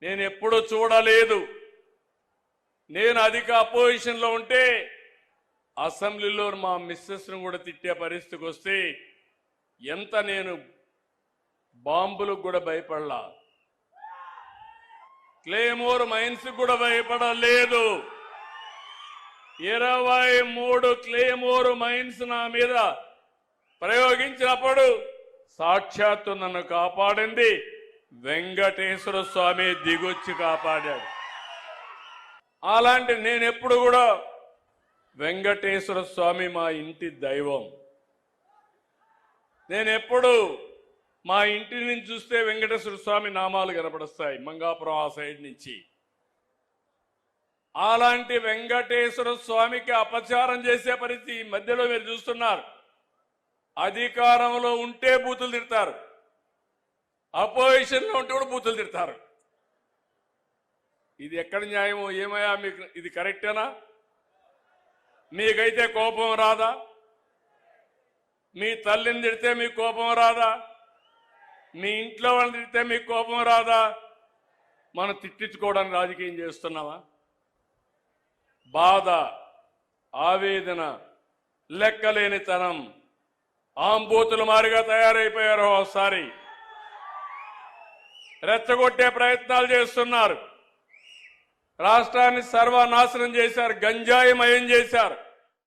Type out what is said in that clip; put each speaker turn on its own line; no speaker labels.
నేను ఎప్పుడూ చూడలేదు. నేను అధిక అపోజిషన్లో ఉంటే అసెంబ్లీలో మా మిస్సెస్ను కూడా తిట్టే పరిస్థితికి వస్తే ఎంత నేను బాంబులకు కూడా భయపడలా, క్లేమోర్ మైన్స్ కూడా భయపడలేదు. 23 క్లేమోర్ మైన్స్ నా మీద ప్రయోగించినప్పుడు సాక్షాత్తు నన్ను కాపాడింది వెంకటేశ్వర స్వామి దిగొచ్చి కాపాడాడు. అలాంటి నేను ఎప్పుడు కూడా వెంకటేశ్వర స్వామి మా ఇంటి దైవం. నేను ఎప్పుడు మా ఇంటి నుంచి చూస్తే వెంకటేశ్వర స్వామి నామాలు కనపడస్తాయి మంగాపురం ఆ సైడ్ నుంచి. అలాంటి వెంకటేశ్వర స్వామికి అపచారం చేసే పరిస్థితి ఈ మధ్యలో మీరు చూస్తున్నారు. అధికారంలో ఉంటే బూతులు తిడతారు, అపోజిషన్లో ఉంటే కూడా బూతులు తిడతారు. ఇది ఎక్కడ న్యాయమో ఏమయ్యా? మీకు ఇది కరెక్టేనా? మీకైతే కోపం రాదా? మీ తల్లిని తిడితే మీకు కోపం రాదా? మీ ఇంట్లో వాళ్ళని తిడితే మీకు కోపం రాదా? మనం తిట్టించుకోవడానికి రాజకీయం చేస్తున్నావా? బాధ, ఆవేదన, లెక్కలేనితనం, ఆంబూతుల మారిగా తయారైపోయారు. ఒకసారి రెచ్చగొట్టే ప్రయత్నాలు చేస్తున్నారు. రాష్ట్రాన్ని సర్వనాశనం చేశారు, గంజాయి మయం చేశారు.